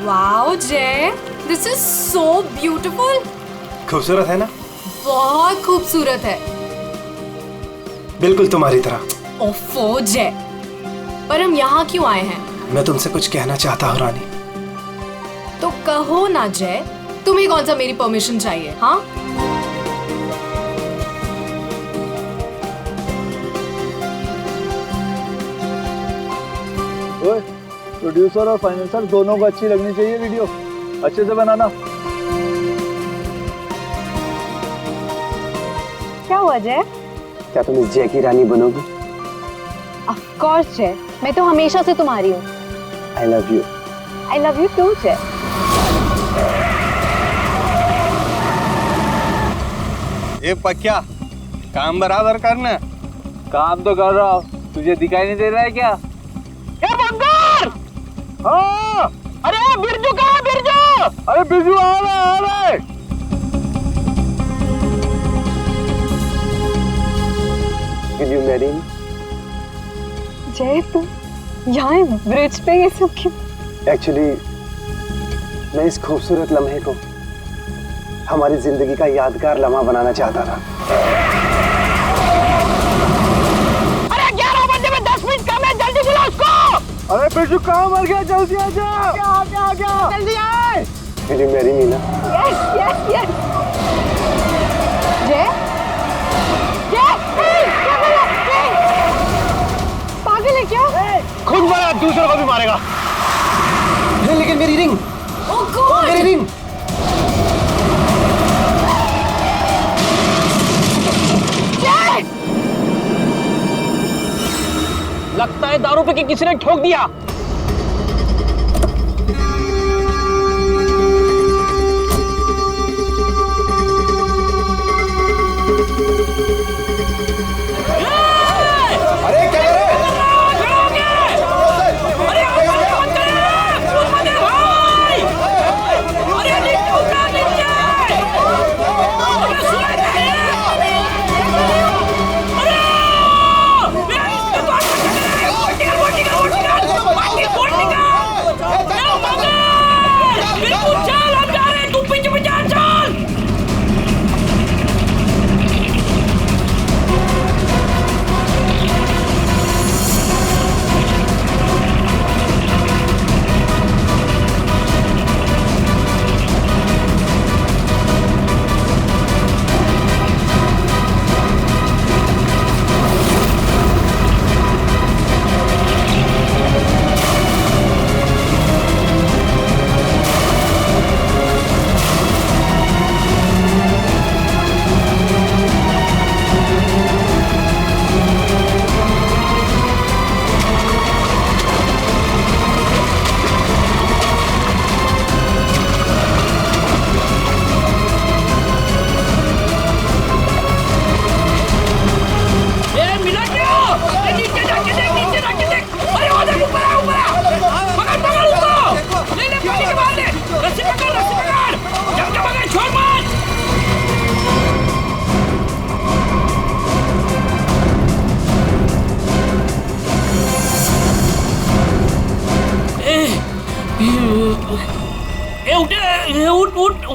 Wow जय, this is so beautiful. खूबसूरत है ना? बहुत खूबसूरत है, बिल्कुल तुम्हारी तरह। ओफो जय, पर हम यहाँ क्यों आए हैं? मैं तुमसे कुछ कहना चाहता हूँ रानी। तो कहो ना जय, तुम्हें कौन सा मेरी परमिशन चाहिए? हाँ, प्रोड्यूसर और फाइनेंसर दोनों को अच्छी लगनी चाहिए वीडियो, अच्छे से बनाना। क्या हुआ जय? क्या तुम इस जय की रानी बनोगी? ऑफ कोर्स जय, मैं तो हमेशा से तुम्हारी हूँ। I love you. I love you too Jay. ये पक्या, काम बराबर करना। काम तो कर रहा हूँ, तुझे दिखाई नहीं दे रहा है क्या? हाँ, अरे बिरजू कहाँ है? बिरजू! अरे बिरजू आ रहा है। Will you marry me? जय तुम यहाँ ब्रिज पे ये सब क्यों? Actually, मैं इस खूबसूरत लम्हे को हमारी जिंदगी का यादगार लम्हा बनाना चाहता था। अरे 11 बजे में 10 मिनट कम है, जल्दी बुला उसको। अरे बिरजू कहाँ मर गया? जल्दी आ जा। क्या जल्दी आए। Will you marry me ना? Yes yes yes. जय पागल है क्या? खुद मरा, दूसरों को भी मारेगा। लेकिन मेरी रिंग, ओह गॉड, मेरी रिंग। लगता है दारू पे कि किसी ने ठोक दिया। अरे क्या कर रहे?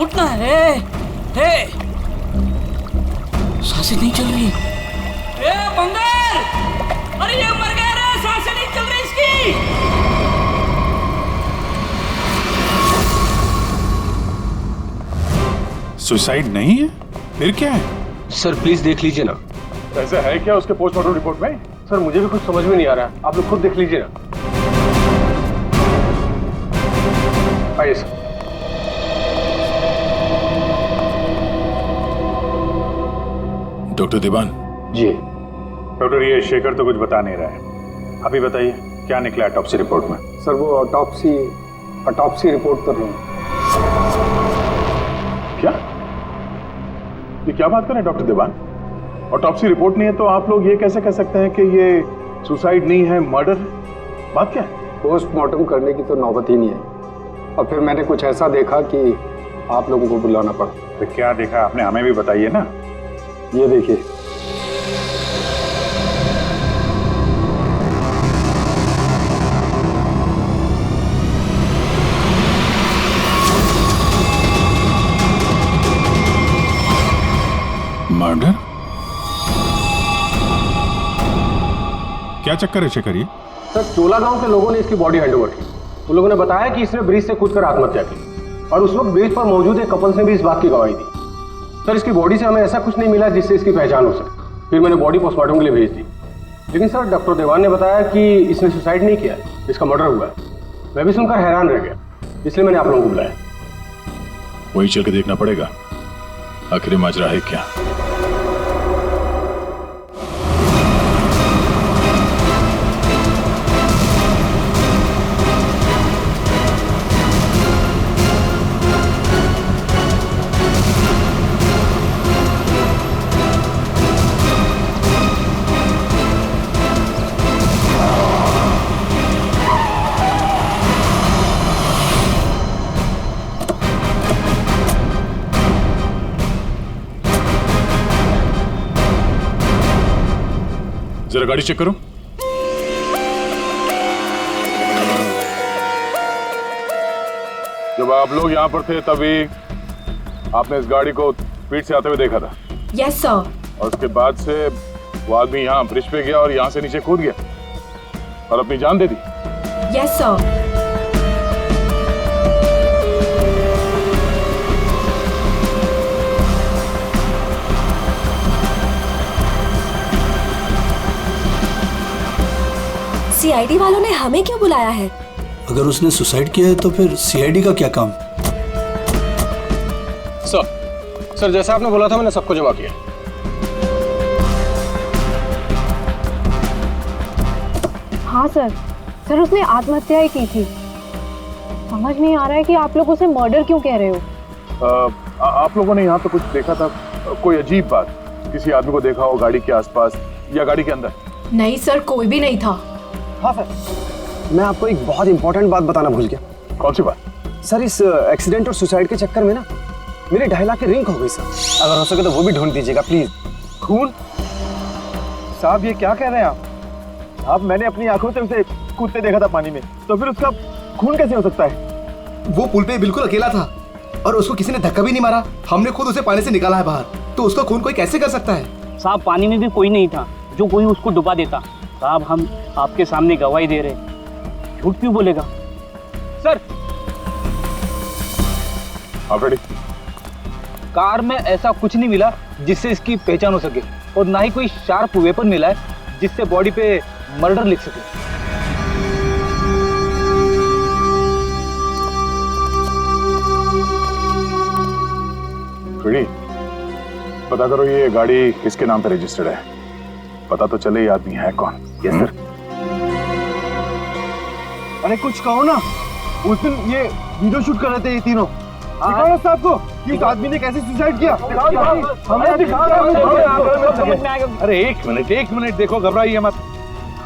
उठना है। सांसें नहीं चल रही। बंगाल, अरे ये मर गया रे, सांसें नहीं चल रही इसकी। सुसाइड नहीं है, फिर क्या है? सर प्लीज देख लीजिए ना। ऐसा है क्या उसके पोस्टमार्टम रिपोर्ट में? सर मुझे भी कुछ समझ में नहीं आ रहा है, आप लोग खुद देख लीजिए ना। आइए सर। डॉक्टर देवान जी डॉक्टर, ये शेखर तो कुछ बता नहीं रहा है, अभी बताइए क्या निकला ऑटोप्सी रिपोर्ट में? सर वो ऑटोप्सी रिपोर्ट तो नहीं। क्या? ये क्या बात कर रहे हैं डॉक्टर देवान? ऑटोप्सी रिपोर्ट नहीं है तो आप लोग ये कैसे कह सकते हैं कि ये सुसाइड नहीं है, मर्डर है? बात क्या है? पोस्टमार्टम करने की तो नौबत ही नहीं आई, और फिर मैंने कुछ ऐसा देखा कि आप लोगों को बुलाना पड़ा। तो क्या देखा आपने, हमें भी बताइए ना। ये देखिए, चक्कर है शेखर ये? सर, चोला गांव के लोगों ने इसकी बॉडी हैंडओवर की। उन लोगों ने बताया कि इसने ब्रिज से कूदकर आत्महत्या की और उस वक्त ब्रिज पर मौजूद एक कपल्स ने भी इस बात की गवाही दी। सर, इसकी बॉडी से हमें ऐसा कुछ नहीं मिला जिससे इसकी पहचान हो सके। फिर मैंने बॉडी पोस्टमार्टम के लिए भेज दी, लेकिन सर डॉक्टर देवान ने बताया कि इसने सुसाइड नहीं किया है, इसका मर्डर हुआ है। मैं भी सुनकर हैरान रह गया, इसलिए मैंने आप लोगों को बुलाया। वही चल के देखना पड़ेगा आखिर माजरा है क्या। जरा गाड़ी चेक करो। जब आप लोग यहाँ पर थे तभी आपने इस गाड़ी को स्पीड से आते हुए देखा था? Yes sir. और उसके बाद से वो आदमी यहाँ ब्रिज पे गया और यहाँ से नीचे कूद गया और अपनी जान दे दी? Yes sir. सीआईडी वालों ने हमें क्यों बुलाया है? अगर उसने सुसाइड किया है तो फिर सीआईडी का क्या काम? सर जैसा आपने बोला था मैंने सबको जमा किया। हाँ सर, सर उसने आत्महत्या ही की थी। समझ नहीं आ रहा है कि आप लोग उसे मर्डर क्यों कह रहे हो। आप लोगों ने यहाँ पे कुछ देखा था? कोई अजीब बात, किसी आदमी को देखा हो गाड़ी के आसपास या गाड़ी के अंदर? नहीं सर, कोई भी नहीं था। हाँ सर, मैं आपको एक बहुत इंपॉर्टेंट बात बताना भूल गया। कौन सी बात? सर, इस एक्सीडेंट और सुसाइड के चक्कर में ना मेरी 2.5 लाख की रिंग खो गई सर। अगर हो सके तो वो भी ढूंढ दीजिएगा प्लीज। खून? साहब ये क्या कह रहे हैं आप? आप मैंने अपनी आंखों से उसे कूदते देखा था पानी में, तो फिर उसका खून कैसे हो सकता है? वो पुल पे बिल्कुल अकेला था और उसको किसी ने धक्का भी नहीं मारा। हमने खुद उसे पानी से निकाला है बाहर, तो उसका खून कोई कैसे कर सकता है? साहब पानी में भी कोई नहीं था जो कोई उसको डुबा देता। साहब हम आपके सामने गवाही दे रहे, झूठ क्यों बोलेगा? सर आप रेडी? कार में ऐसा कुछ नहीं मिला जिससे इसकी पहचान हो सके और ना ही कोई शार्प वेपन मिला है जिससे बॉडी पे मर्डर लिख सके। रेडी? पता करो ये गाड़ी किसके नाम पे रजिस्टर्ड है, पता तो चले ये आदमी है कौन। Yes sir. अरे कुछ कहो ना, उस दिन ये वीडियो शूट कर रहे थे ये तीनों। दिखाओ ना साहब को कि उस आदमी ने कैसे सुसाइड किया। हमें दिखाओ। अरे एक मिनट देखो, घबराइए मत।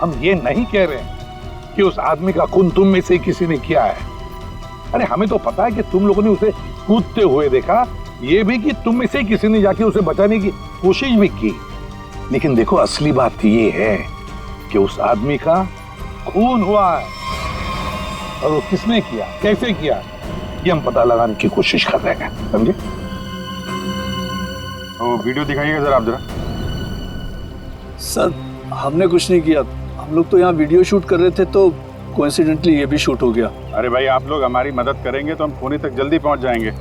हम ये नहीं कह रहे हैं कि उस आदमी का खून तुम में से किसी ने किया है। अरे हमें तो पता है कि तुम लोगों ने उसे कूदते हुए देखा, ये भी कि तुम में से किसी ने जाके उसे बचाने की कोशिश भी की। लेकिन देखो असली बात ये है कि उस आदमी का खून हुआ है और वो किसने किया, कैसे किया, ये हम पता लगाने की कोशिश कर रहे हैं, समझे? वो वीडियो दिखाइएगा जरा आप जरा। सर हमने कुछ नहीं किया, हम लोग तो यहाँ वीडियो शूट कर रहे थे तो कोइंसिडेंटली ये भी शूट हो गया। अरे भाई आप लोग हमारी मदद करेंगे तो हम खूनी तक जल्दी पहुंच जाएंगे।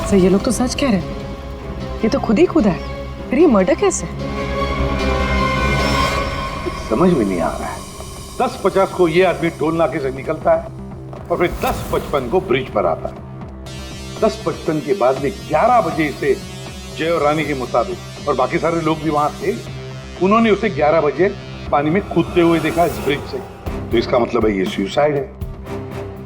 सर ये लोग तो सच कह रहे हैं, ये तो खुद ही खुदा है, फिर ये मर्डर कैसे? समझ में नहीं आ रहा है। 10:50 को ये आदमी टोल नाके से निकलता है और फिर 10:55 को ब्रिज पर आता है। 10:55 के बाद में 11 बजे से जय और रानी के मुताबिक, और बाकी सारे लोग भी वहां थे, उन्होंने उसे 11 बजे पानी में कूदते हुए देखा इस ब्रिज से। तो इसका मतलब है ये सुसाइड है।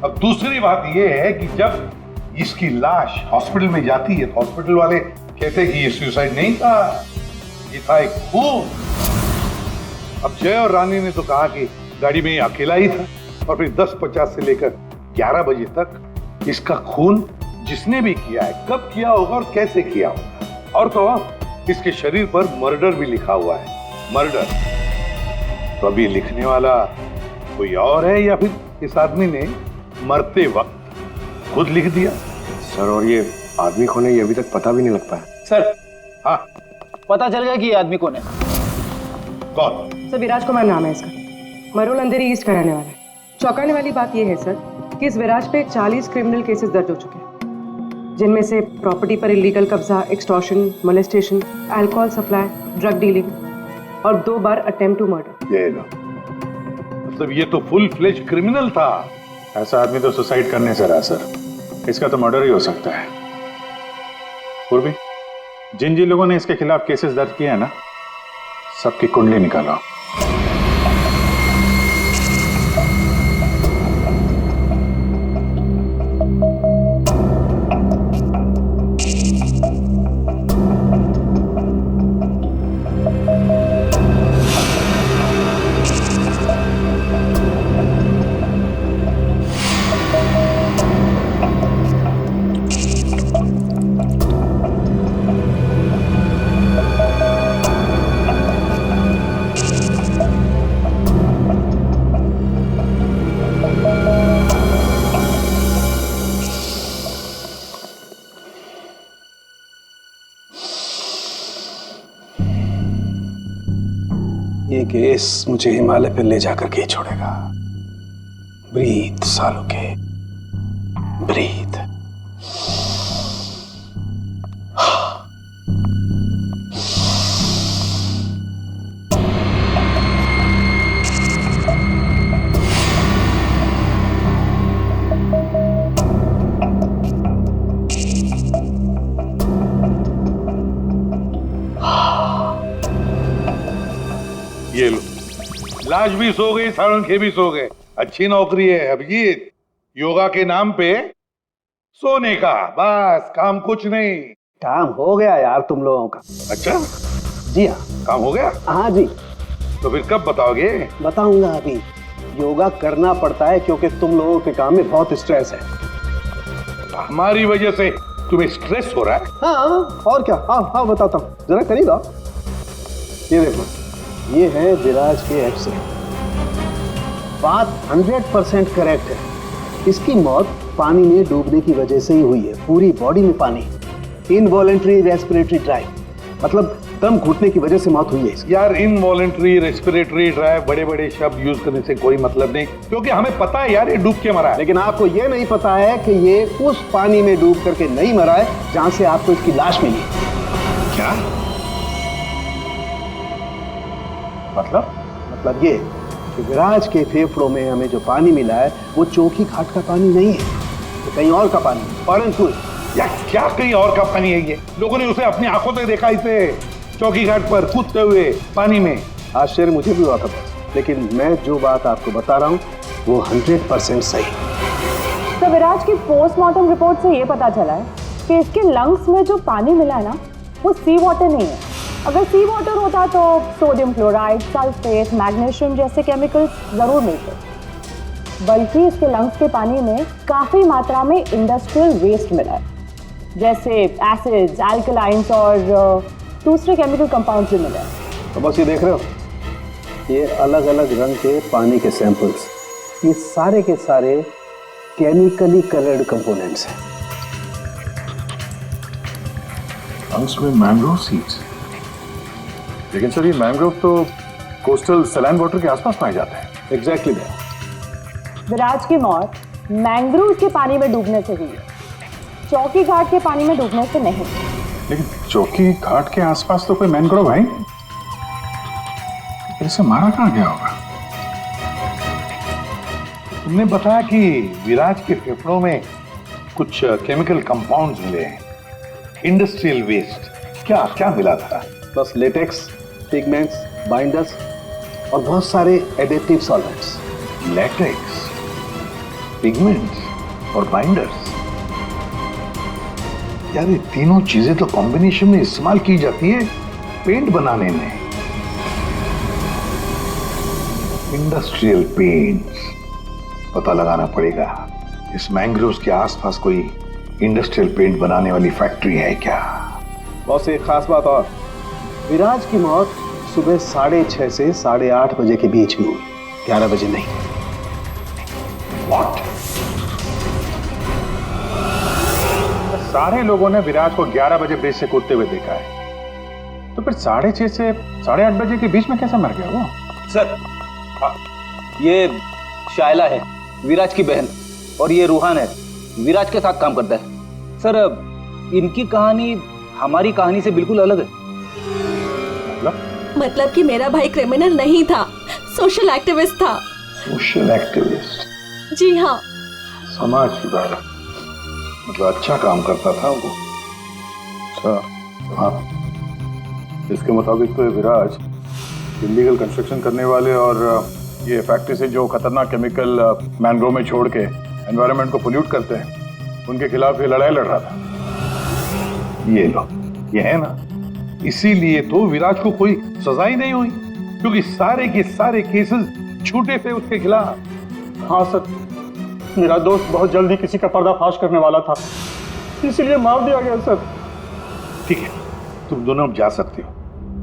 अब दूसरी बात ये है कि जब इसकी लाश हॉस्पिटल में जाती है तो हॉस्पिटल वाले कहते हैं कि ये सुसाइड नहीं था, ये था एक खून। अब जय और रानी ने तो कहा कि गाड़ी में अकेला ही था, और फिर 10:50 से लेकर 11 बजे तक इसका खून जिसने भी किया है, कब किया होगा और कैसे किया होगा। और तो इसके शरीर पर मर्डर भी लिखा हुआ है, मर्डर। तो अब ये लिखने वाला कोई और है या फिर इस आदमी ने मरते वक्त खुद लिख दिया? सर, और ये आदमी कौन है ये अभी तक पता भी नहीं लग पाया। सर, हाँ पता चल गया कि ये आदमी कौन है। कौन? सर, विराज कुमार नाम है इसका, मरोल अंधेरी ईस्ट का रहने वाला है। चौंकाने वाली बात यह है सर कि इस विराज पे 40 क्रिमिनल केसेस दर्ज हो चुके हैं, जिनमें से प्रॉपर्टी पर इलीगल कब्जा, extortion, molestation, alcohol supply, drug dealing और 2 बार अटेम्प्ट टू मर्डर। ये लो, मतलब ये तो फुल फ्लेज क्रिमिनल था। ऐसा आदमी तो सुसाइड करने से रहा सर, इसका तो मर्डर ही हो सकता है। पूर्वी, जिन जिन लोगों ने इसके खिलाफ केसेस दर्ज किए हैं ना, सबकी कुंडली निकालो। ये केस मुझे हिमालय पे ले जाकर के छोड़ेगा। ब्रीथ सालों के, ब्रीथ। ये लो, लाश भी सो गई, साळुंखे भी सो गए। अच्छी नौकरी है अभिजीत, योगा के नाम पे सोने का, बस काम कुछ नहीं। काम हो गया यार तुम लोगों का। अच्छा जी हाँ, काम हो गया? हाँ जी। तो फिर कब बताओगे? बताऊंगा अभी। योगा करना पड़ता है क्योंकि तुम लोगों के काम में बहुत स्ट्रेस है। हमारी वजह से तुम्हें स्ट्रेस हो रहा है? हाँ, और क्या। हाँ हाँ बताता हूँ, जरा करीब आओ। ये देखो, ये है विराज के एक्स-रे। बात 100% करेक्ट है। इसकी मौत पानी में डूबने की वजह से ही हुई है। पूरी बॉडी में पानी, इनवॉलेंट्री रेस्पिरेटरी ड्राइव, मतलब दम घुटने की वजह से मौत हुई है इसकी। यार, इनवॉलेंट्री रेस्पिरेटरी ड्राइव बड़े बड़े शब्द यूज करने से कोई मतलब नहीं, क्योंकि हमें पता है यार ये डूब के मरा है। लेकिन आपको ये नहीं पता है कि ये उस पानी में डूब करके नहीं मरा है जहां से आपको इसकी लाश मिली। क्या मतलब ये कि विराज के फेफड़ों में हमें जो पानी मिला है वो चौकी घाट का पानी नहीं है, तो कहीं और का पानी, परंतु यार क्या कहीं और का पानी है? ये लोगों ने उसे अपनी आंखों से देखा, इसे चौकी घाट पर कूदते हुए पानी में। आश्चर्य मुझे भी हुआ था, लेकिन मैं जो बात आपको बता रहा हूँ वो 100% सही। तो विराज की पोस्टमार्टम रिपोर्ट से ये पता चला है कि इसके लंग्स में जो पानी मिला है ना, वो सी वाटर नहीं है। अगर सी वाटर होता तो सोडियम क्लोराइड, सल्फेट, मैग्नीशियम जैसे केमिकल्स जरूर मिलते, बल्कि इसके लंग्स के पानी में काफी मात्रा में इंडस्ट्रियल वेस्ट मिला है, जैसे एसिड्स, अल्कलाइंस और दूसरे केमिकल कंपाउंड्स भी मिले हैं। तो बस ये देख रहे हो, ये अलग अलग रंग के पानी के सैंपल्स, ये सारे के सारे केमिकली कलर्ड कंपोनेंट्स हैं। लंग्स में मैंग्रोव सीड्स, लेकिन सर ये मैंग्रोव तो कोस्टल सैलाइन वाटर के आसपास पाए जाते हैं। एग्जैक्टली। विराज की मौत मैंग्रोव के पानी में डूबने से हुई है, चौकी घाट के पानी में डूबने से नहीं। लेकिन चौकी घाट के आसपास तो कोई मैंग्रोव है ही नहीं, इसे मारा कहाँ गया होगा? तुमने बताया कि विराज के फेफड़ों में कुछ केमिकल कंपाउंड्स मिले हैं, इंडस्ट्रियल वेस्ट। क्या क्या मिला था? बस लेटेक्स, पिगमेंट्स, बाइंडर्स और बहुत सारे एडिटिव सॉल्वेंट्स। लेटेक्स, पिगमेंट्स और बाइंडर्स, यार ये तीनों चीजें तो कॉम्बिनेशन में इस्तेमाल की जाती है पेंट बनाने में। इंडस्ट्रियल पेंट्स, पता लगाना पड़ेगा इस मैंग्रोव्स के आसपास कोई इंडस्ट्रियल पेंट बनाने वाली फैक्ट्री है क्या? बस एक खास बात और, विराज की मौत सुबह 6:30 से 8:30 बजे के बीच में हुई, 11 बजे नहीं। What? सारे लोगों ने विराज को 11 बजे ब्रिज से कूदते हुए देखा है, तो फिर 6:30 से 8:30 बजे के बीच में कैसे मर गया वो? सर ये शायला है विराज की बहन, और ये रूहान है विराज के साथ काम करता है। सर इनकी कहानी हमारी कहानी से बिल्कुल अलग है। मतलब कि मेरा भाई क्रिमिनल नहीं था, सोशल एक्टिविस्ट था। Social activist? जी हाँ। समाज सुधारक, मतलब अच्छा काम करता था वो। अच्छा, हाँ। इसके मुताबिक तो ये विराज इलीगल कंस्ट्रक्शन करने वाले और ये फैक्ट्री से जो खतरनाक केमिकल मैंग्रोव में छोड़ के एनवायरनमेंट को पोल्यूट करते हैं, उनके खिलाफ ये लड़ाई लड़ रहा था। ये लो, ये है ना, इसीलिए तो विराज को कोई सजा ही नहीं हुई, क्योंकि सारे के सारे केसेस झूठे थे उसके खिलाफ। हाँ सर, मेरा दोस्त बहुत जल्दी किसी का पर्दाफाश करने वाला था, इसीलिए मार दिया गया सर। ठीक है, तुम दोनों अब जा सकते हो,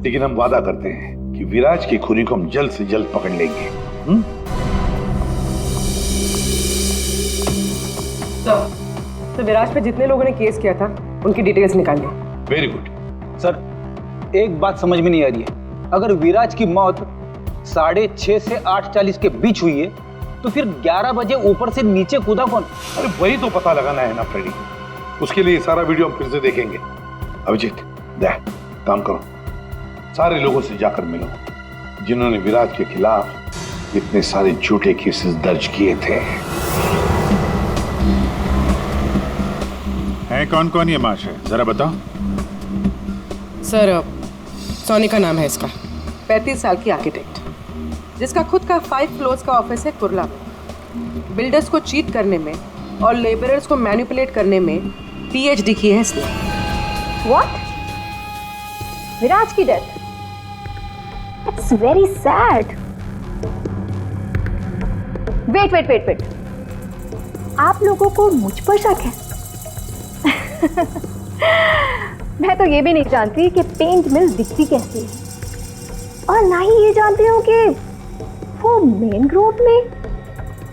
लेकिन हम वादा करते हैं कि विराज के खूनी को हम जल्द से जल्द पकड़ लेंगे। तो विराज पे जितने लोगों ने केस किया था उनकी डिटेल्स निकाल ली। Very good. सर एक बात समझ में नहीं आ रही है, अगर विराज की मौत 6:30 से 8:40 के बीच हुई है, तो फिर 11 बजे ऊपर से नीचे कूदा कौन? अरे वही तो पता लगाना है ना फ्रेडी, उसके लिए सारा वीडियो हम फिर से देखेंगे। अभिजीत, दे काम करो, सारे लोगों से जाकर मिलो जिन्होंने विराज के खिलाफ इतने सारे झूठे केसेस दर्ज किए थे। है कौन कौन ये माश है, जरा बताओ। सर सोनी का नाम है इसका, 35 साल की आर्किटेक्ट, जिसका खुद का 5 फ्लोर्स का ऑफिस है कुर्ला में। बिल्डर्स को चीट करने में और लेबरर्स को मैनिपुलेट करने में PhD की है इसने। व्हाट? विराज की death? It's very sad. Wait, आप लोगों को मुझ पर शक है? मैं तो ये भी नहीं जानती कि पेंट मिल दिखती कैसी है, और ना ही ये जानती हूँ कि वो मेन रोड में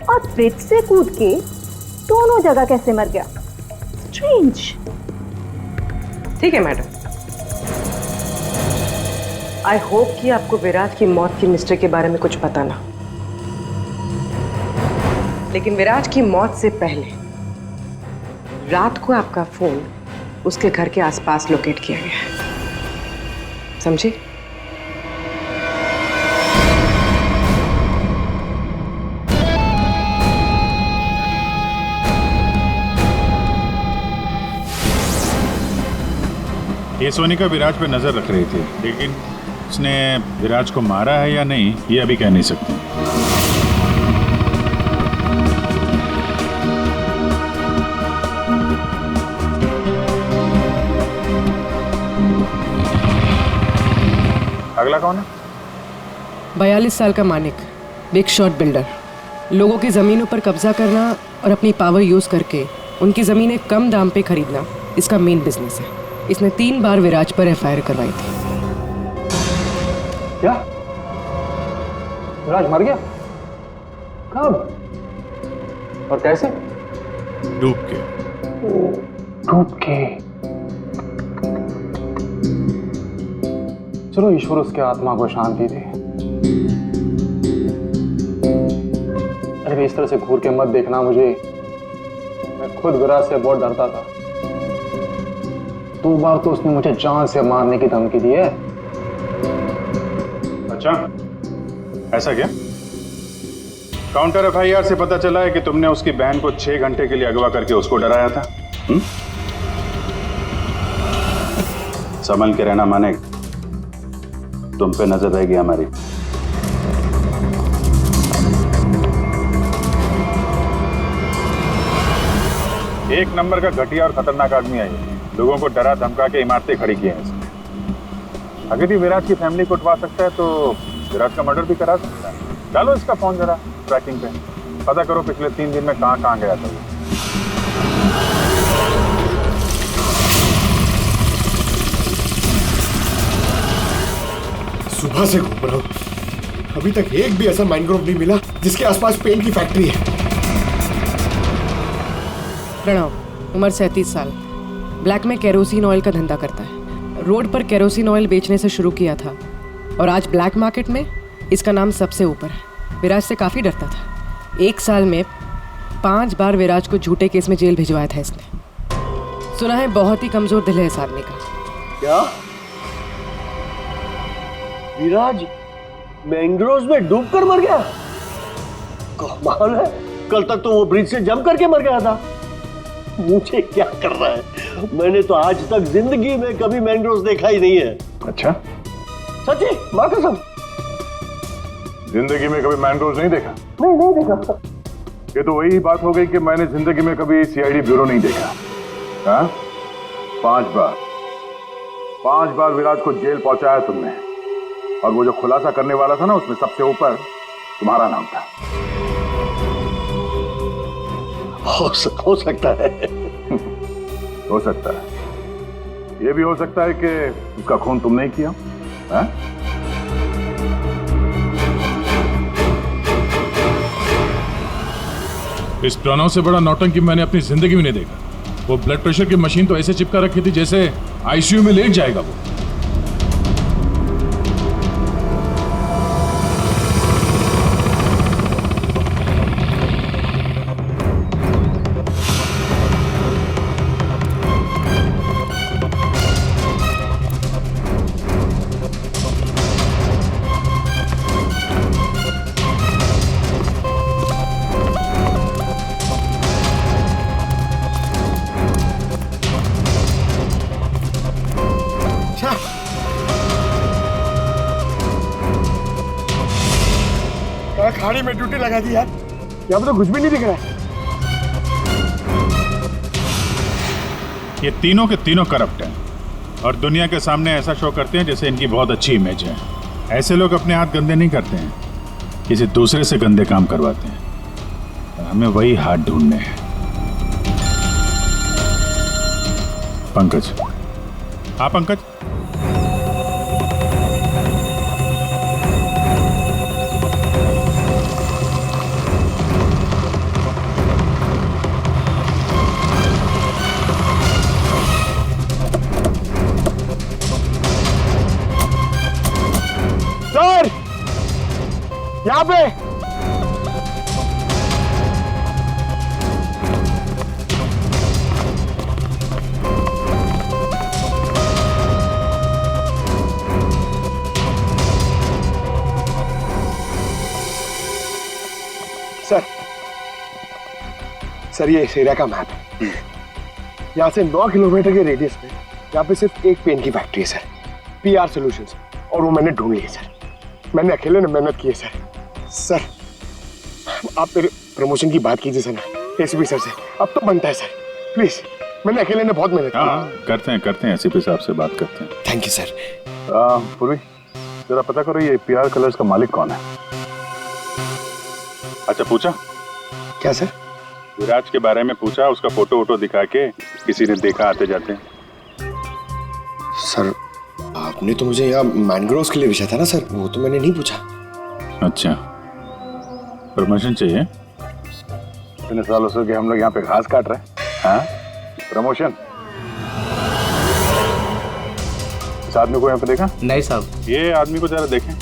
और ब्रिज से कूद के दोनों जगह कैसे मर गया। स्ट्रेंज। ठीक है मैडम, आई होप कि आपको विराज की मौत की मिस्ट्री के बारे में कुछ पता ना, लेकिन विराज की मौत से पहले रात को आपका फोन उसके घर के आसपास लोकेट किया गया है, समझे? ये सोनिका विराज पे नजर रख रही थी, लेकिन उसने विराज को मारा है या नहीं ये अभी कह नहीं सकती। अगला कौन है? 42 साल का मानिक, बिग शॉट बिल्डर। लोगों की जमीनों पर कब्जा करना और अपनी पावर यूज करके उनकी जमीनें कम दाम पे खरीदना इसका मेन बिजनेस है। इसने 3 बार विराज पर FIR करवाई थी। क्या? विराज मर गया? कब और कैसे? डूब के। डूब के? चलो ईश्वर उसके आत्मा को शांति दे। अरे इस तरह से घूर के मत देखना मुझे, मैं खुद विराज से बहुत डरता था। 2 बार तो उसने मुझे जान से मारने की धमकी दी है। अच्छा, ऐसा क्या? काउंटर FIR से पता चला है कि तुमने उसकी बहन को 6 घंटे के लिए अगवा करके उसको डराया था। संभल के रहना मानेक, तुम पे नजर रहेगी हमारी। एक नंबर का घटिया और खतरनाक आदमी है ये। लोगों को डरा धमका के इमारतें खड़ी की हैं इसने। अगर ये विराज की फैमिली को उठवा सकता है तो विराज का मर्डर भी करा सकता है। डालो इसका फोन जरा ट्रैकिंग पे, पता करो पिछले 3 दिन में कहां गया था वो। सुबह से घूम रहा हूँ, अभी तक एक भी ऐसा मैनग्रोव नहीं मिला जिसके आसपास पेंट की फैक्ट्री है। प्रणव, उम्र 37 साल, ब्लैक में केरोसिन ऑयल का धंधा करता है। रोड पर केरोसिन ऑयल बेचने से शुरू किया था और आज ब्लैक मार्केट में इसका नाम सबसे ऊपर है। विराज से काफ़ी डरता था। 1 साल में 5 बार विराज को झूठे केस में जेल भिजवाया था इसने। सुना है बहुत ही कमजोर दिल है इस आदमी का। क्या विराज मैंग्रोव्स में डूबकर मर गया? कमाल है, कल तक तो वो ब्रिज से जंप करके मर गया था। मुझे क्या कर रहा है, मैंने तो आज तक जिंदगी में कभी मैंग्रोव्स देखा ही नहीं है। अच्छा, सच्ची मां कसम, जिंदगी में कभी मैंग्रोव्स नहीं देखा? नहीं देखा। ये तो वही बात हो गई कि मैंने जिंदगी में कभी सीआईडी ब्यूरो नहीं देखा। हाँ? 5 बार विराज को जेल पहुंचाया तुमने, और वो जो खुलासा करने वाला था ना, उसमें सबसे ऊपर तुम्हारा नाम था। हो सकता है। हो सकता है, ये भी हो सकता है कि उसका खून तुमने ही किया। हाँ? इस प्रणव से बड़ा नौटंकी मैंने अपनी जिंदगी में नहीं देखा। वो ब्लड प्रेशर की मशीन तो ऐसे चिपका रखी थी जैसे आईसीयू में लेट जाएगा वो। खाड़ी में ड्यूटी लगा दी यार, यहाँ पे तो कुछ भी नहीं दिख रहा है। ये तीनों के तीनों करप्ट हैं और दुनिया के सामने ऐसा शो करते हैं जैसे इनकी बहुत अच्छी इमेज है। ऐसे लोग अपने हाथ गंदे नहीं करते हैं, किसी दूसरे से गंदे काम करवाते हैं। हमें वही हाथ ढूंढने हैं। पंकज, हाँ पंकज, सर यहाँ पे सर ये इस एरिया का मैप है। यहाँ से 9 किलोमीटर के रेडियस में यहाँ पे सिर्फ एक पेन की फैक्ट्री है सर, पीआर सॉल्यूशंस, और वो मैंने ढूंढ ली है सर। मैंने अकेले ने मेहनत की है सर। सर आप मेरे प्रमोशन की बात कीजिए सर ना एसीपी सर से, अब तो बनता है सर, प्लीज। मैंने अकेले ने बहुत मेहनत की। करते हैं एसीपी साहब से बात करते हैं। Thank you sir. पूर्वी, जरा पता करो ये पीआर कलर्स का मालिक कौन है? अच्छा, पूछा क्या सर? विराज के बारे में पूछा, उसका फोटो वोटो दिखा के किसी ने देखा आते जाते? सर आपने तो मुझे यहाँ मैनग्रोव्स के लिए पूछा था ना सर, वो तो मैंने नहीं पूछा। अच्छा, प्रमोशन चाहिए? इतने सालों से कि हम लोग यहाँ पे घास काट रहे हैं। हाँ, प्रमोशन? इस आदमी को यहाँ पे देखा? नहीं साहब। ये आदमी को जरा देखें।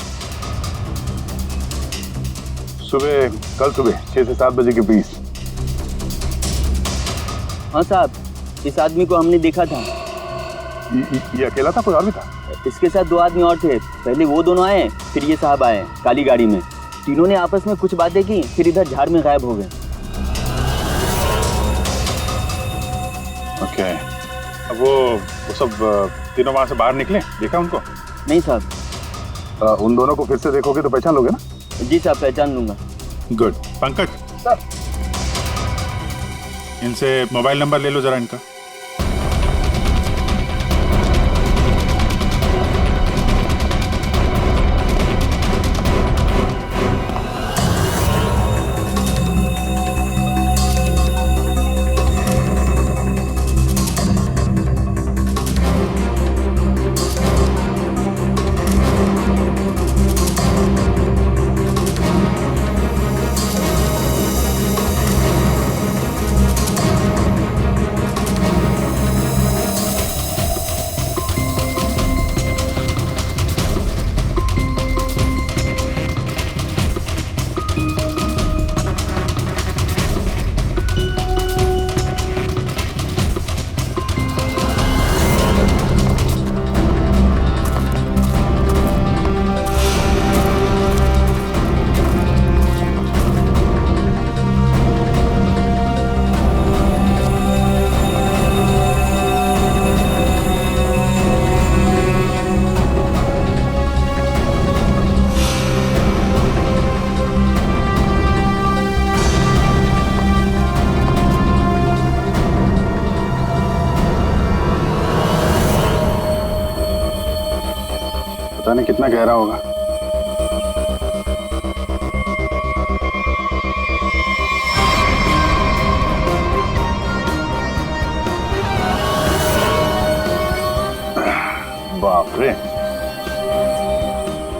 कल सुबह 6 से 7 बजे के बीच। हाँ साहब, इस आदमी को हमने देखा था। ये अकेला था, कोई और भी था? इसके साथ 2 आदमी और थे। पहले वो दोनों आए, फिर ये साहब आए काली गाड़ी में। तीनों ने आपस में कुछ बातें की, फिर इधर झाड़ में गायब हो गए। ओके, अब वो सब तीनों वहां से बाहर निकले, देखा उनको? नहीं साहब। उन दोनों को फिर से देखोगे तो पहचान लोगे ना? जी साहब, पहचान लूंगा। गुड। पंकज सर, इनसे मोबाइल नंबर ले लो जरा इनका। कितना गहरा होगा। बाप रे,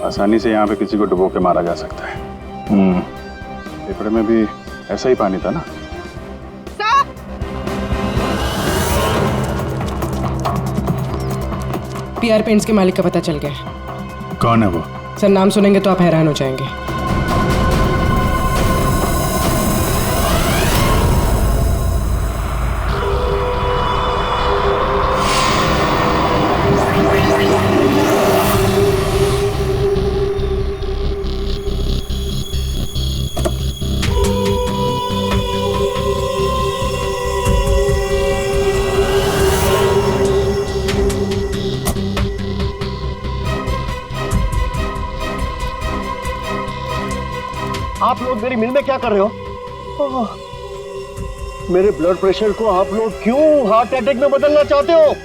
आसानी से यहाँ पे किसी को डुबो के मारा जा सकता है। पेपरे में भी ऐसा ही पानी था ना। पीआर पेंट्स के मालिक का पता चल गया। कौन है वो? सर नाम सुनेंगे तो आप हैरान हो जाएंगे। आप लोग मेरी मिल में क्या कर रहे हो? मेरे ब्लड प्रेशर को आप लोग क्यों हार्ट अटैक में बदलना चाहते हो?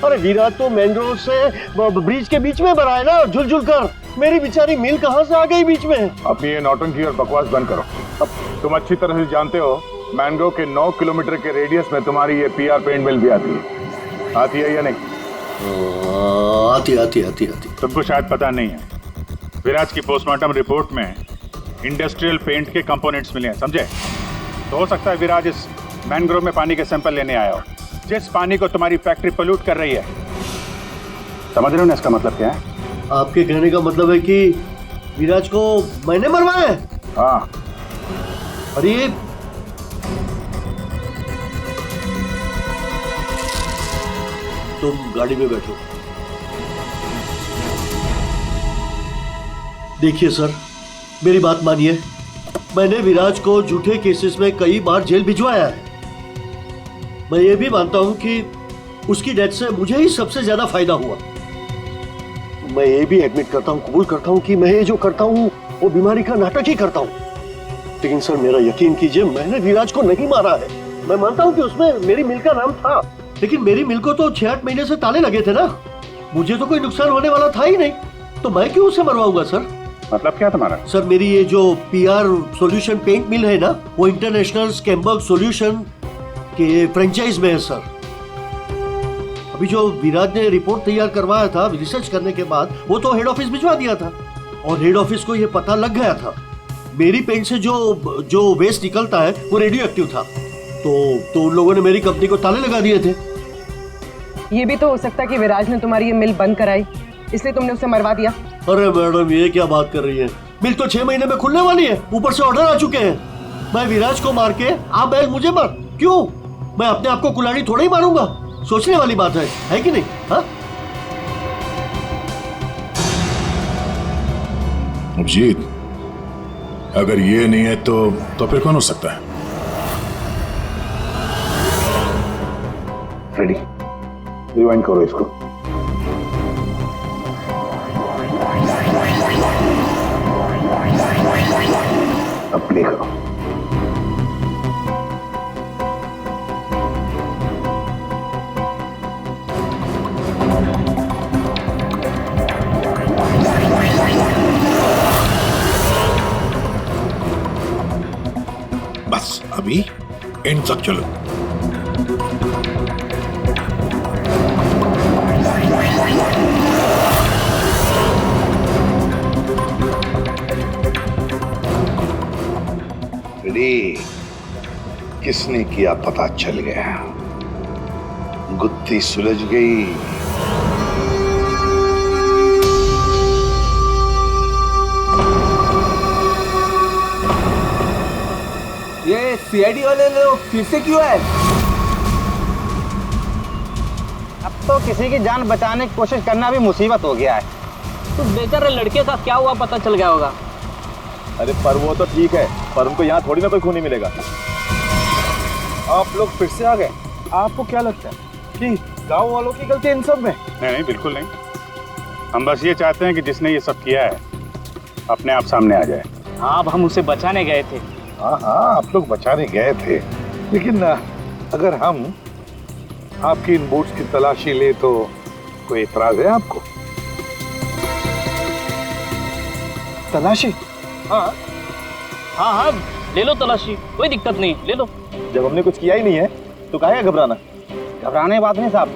अरे विराज तो मैंग्रोव से ब्रिज के बीच में बना है ना, झुल कर। मेरी बेचारी मिल कहां से आ गई बीच में? अपनी ये नौटंकी और बकवास बंद करो। अब तुम अच्छी तरह से जानते हो मैंग्रोव के 9 किलोमीटर के रेडियस में तुम्हारी ये पीआर पेंट मिल भी आती है। आती है या नहीं? आती। तुमको शायद पता नहीं है, विराज की पोस्टमार्टम रिपोर्ट में इंडस्ट्रियल पेंट के कंपोनेंट्स मिले हैं, समझे? तो हो सकता है विराज इस मैंग्रोव में पानी के सैंपल लेने आया हो, जिस पानी को तुम्हारी फैक्ट्री पोल्यूट कर रही है। समझ रहे हो ना इसका मतलब क्या है? आपके कहने का मतलब है कि विराज को मैंने मरवाया है? हाँ। अरे तुम गाड़ी में बैठो। देखिए सर, मेरी बात मानिए, मैंने विराज को झूठे केसेस में कई बार जेल भिजवाया है। मैं ये भी मानता हूं कि उसकी डेथ से मुझे ही सबसे ज्यादा फायदा हुआ। मैं ये भी एडमिट करता हूँ, कबूल करता हूँ कि मैं ये जो करता हूँ वो बीमारी का नाटक ही करता हूँ। लेकिन सर मेरा यकीन कीजिए, मैंने विराज को नहीं मारा है। मैं मानता हूँ कि उसमें मेरी मिल का नाम था, लेकिन मेरी मिल को तो 6-8 महीने से ताले लगे थे ना। मुझे तो कोई नुकसान होने वाला था ही नहीं, तो मैं क्यों उसे मरवाऊंगा सर? मतलब क्या तुम्हारा? सर मेरी ये जो पीआर सॉल्यूशन पेंट मिल है ना, वो इंटरनेशनल स्कैम्बर्ग सॉल्यूशन के फ्रेंचाइज में है सर। अभी जो विराज ने रिपोर्ट तैयार करवाया था रिसर्च करने के बाद, वो तो हेड ऑफिस भिजवा दिया था और हेड ऑफिस को ये पता लग गया था मेरी पेंट से जो वेस्ट निकलता है वो रेडियो एक्टिव था। तो उन लोगों ने मेरी कंपनी को ताले लगा दिए थे। ये भी तो हो सकता है कि विराज ने तुम्हारी ये मिल बंद कराई, इसलिए तुमने उसे मरवा दिया। अरे मैडम, ये क्या बात कर रही है? मिल तो 6 महीने में खुलने वाली है, ऊपर से ऑर्डर आ चुके हैं। मैं विराज को मार के आप बैल मुझे मार, क्यों? मैं अपने आप को कुल्हाड़ी थोड़ा ही मारूंगा। सोचने वाली बात है कि नहीं? हाँ अभिजीत, अगर ये नहीं है तो फिर कौन हो सकता है? रेडी, रिवाइंड करो इसको। अब प्ले करो। बस अभी एंड तक चलो। किसने किया पता चल गया, गुत्थी सुलझ गई। ये सीआईडी वाले लोग फिर से क्यों आए? अब तो किसी की जान बचाने की कोशिश करना भी मुसीबत हो गया है। तो बेचारे लड़के का क्या हुआ पता चल गया होगा। अरे पर वो तो ठीक है, पर उनको यहाँ थोड़ी ना कोई खून नहीं मिलेगा। आप लोग फिर से आ गए। आपको क्या लगता है कि गांव वालों की गलती इन सब में? नहीं, बिल्कुल नहीं। हम बस ये चाहते हैं कि जिसने ये सब किया है अपने आप सामने आ जाए। हाँ, अब हम उसे बचाने गए थे। हाँ, आप लोग बचाने गए थे, लेकिन अगर हम आपकी इन बूट्स की तलाशी ले तो कोई एतराज है आपको? तलाशी? हाँ हाँ हाँ, ले लो तलाशी, कोई दिक्कत नहीं, ले लो। जब हमने कुछ किया ही नहीं है तो काहे घबराना? घबराने बात नहीं साहब,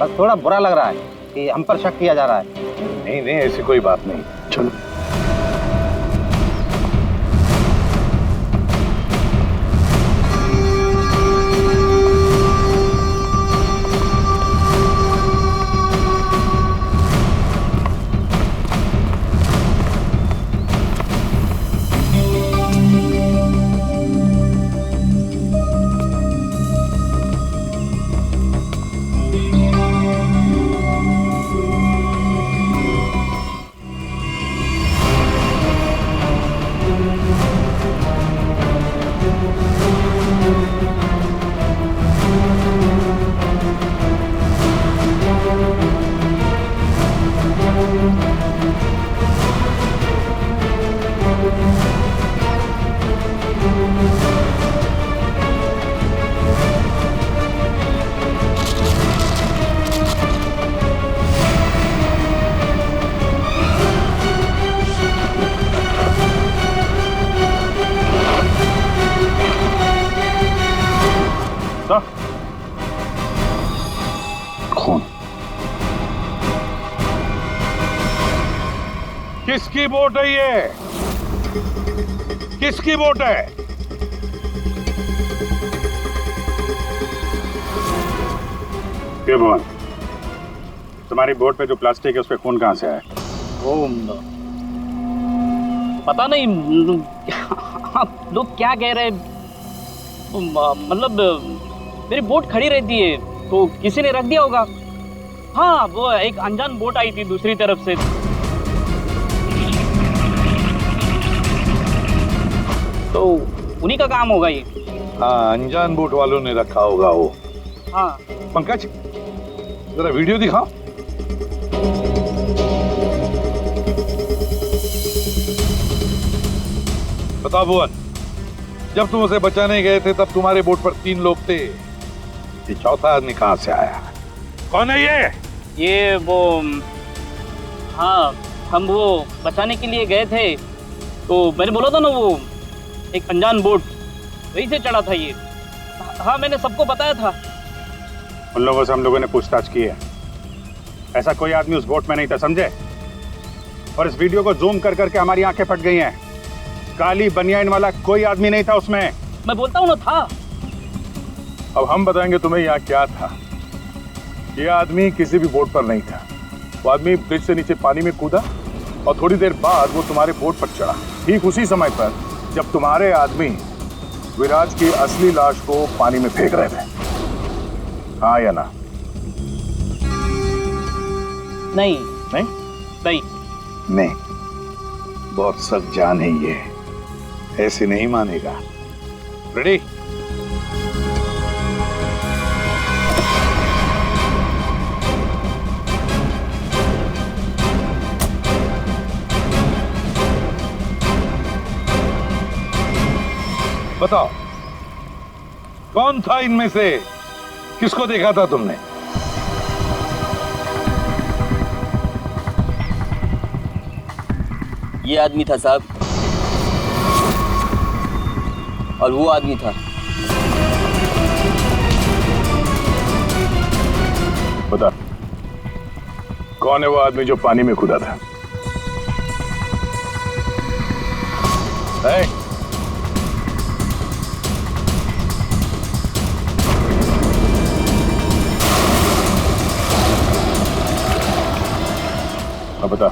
बस थोड़ा बुरा लग रहा है कि हम पर शक किया जा रहा है। नहीं नहीं, ऐसी कोई बात नहीं। चलो। खून किसकी वोट है ये? किसकी वोट है? क्यों भवन, तुम्हारी बोर्ड पे जो प्लास्टिक है उस पे खून कहाँ से आया? वो पता नहीं, आप लोग क्या कह रहे हैं? मतलब मेरी बोट खड़ी रहती है तो किसी ने रख दिया होगा। हाँ, वो एक अनजान बोट आई थी दूसरी तरफ से। तो उन्हीं का काम होगा ये। हाँ, अनजान बोट वालों ने रखा होगा वो। हाँ। पंकज, जरा वीडियो दिखाओ। बताओ भुवन, जब तुम उसे बचाने गए थे तब तुम्हारे बोट पर 3 लोग थे, ये चौथा आदमी कहाँ से आया? कौन है ये? ये वो, हाँ, हम वो बचाने के लिए गए थे तो मैंने बोला था ना, वो एक अनजान बोट, वहीं से चढ़ा था ये। हाँ, मैंने सबको बताया था। उन लोगों से हम लोगों ने पूछताछ की है, ऐसा कोई आदमी उस बोट में नहीं था, समझे? और इस वीडियो को जूम कर करके हमारी आंखें फट गई हैं। काली बनियान वाला कोई आदमी नहीं था उसमें। मैं बोलता हूँ ना, था। अब हम बताएंगे तुम्हें यहाँ क्या था। ये आदमी किसी भी बोट पर नहीं था। वो आदमी ब्रिज से नीचे पानी में कूदा और थोड़ी देर बाद वो तुम्हारे बोट पर चढ़ा, ठीक उसी समय पर जब तुम्हारे आदमी विराज की असली लाश को पानी में फेंक रहे थे। हाँ या ना? नहीं नहीं नहीं नहीं, बहुत सख्त जान है ये, ऐसे नहीं मानेगा। रेडी? बताओ, कौन था इनमें से? किसको देखा था तुमने? ये आदमी था साहब, और वो आदमी था। बता, कौन है वो आदमी जो पानी में कूदा था? है? अब बता,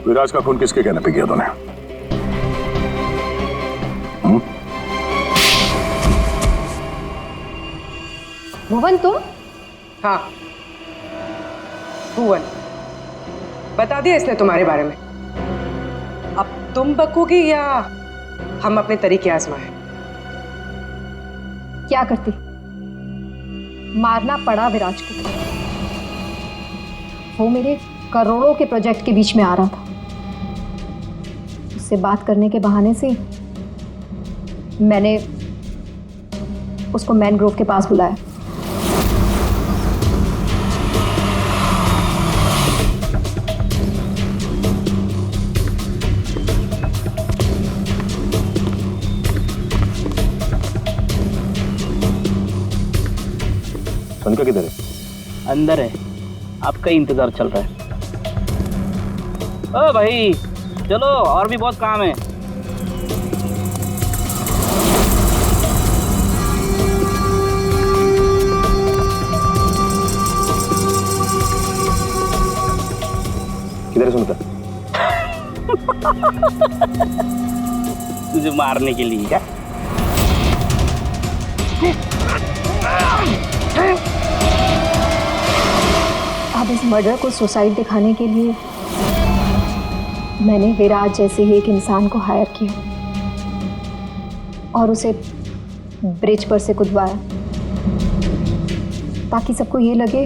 विराज का खून किसके कहने पे किया तूने? भुवन, तुम? हाँ, भुवन। बता दिया इसने तुम्हारे बारे में। अब तुम बकोगी या हम अपने तरीके आजमाएं? क्या करती? मारना पड़ा विराज को। वो मेरे करोड़ों के प्रोजेक्ट के बीच में आ रहा था। उससे बात करने के बहाने से मैंने उसको मैनग्रोव के पास बुलाया। सोनिका किधर है? अंदर है, आपका ही इंतजार चल रहा है। ओ भाई चलो, और भी बहुत काम है। किधर है सोनिका? तुझे मारने के लिए। क्या? अब इस मर्डर को सुसाइड दिखाने के लिए मैंने विराज जैसे ही एक इंसान को हायर किया और उसे ब्रिज पर से कूदवाया ताकि सबको ये लगे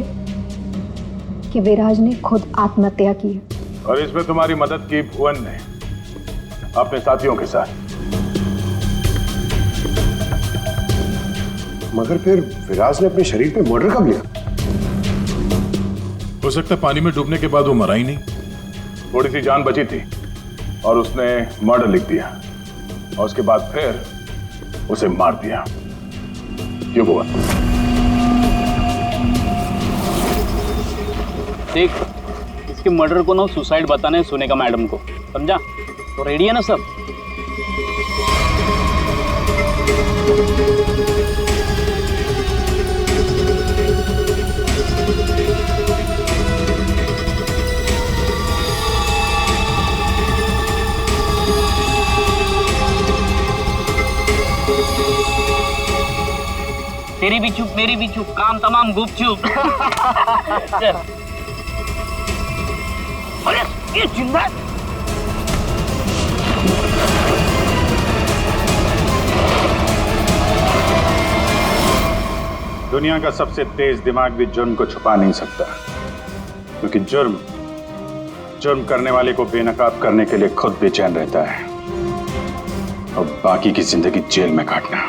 कि विराज ने खुद आत्महत्या की है। और इसमें तुम्हारी मदद की भुवन ने अपने साथियों के साथ। मगर फिर विराज ने अपने शरीर पे मर्डर कब लिया? हो सकता है पानी में डूबने के बाद वो मरा ही नहीं, थोड़ी सी जान बची थी और उसने मर्डर लिख दिया और उसके बाद फिर उसे मार दिया। क्यों हुआ? देख, इसके मर्डर को ना सुसाइड बताना है सोनिका मैडम को, समझा? तो रेडी है ना सब? तेरी भी चुप मेरी भी चुप, काम तमाम गुपचुप। चल। अरे ये जिंदा दुनिया का सबसे तेज दिमाग भी जुर्म को छुपा नहीं सकता, क्योंकि जुर्म करने वाले को बेनकाब करने के लिए खुद बेचैन रहता है और बाकी की जिंदगी जेल में काटना।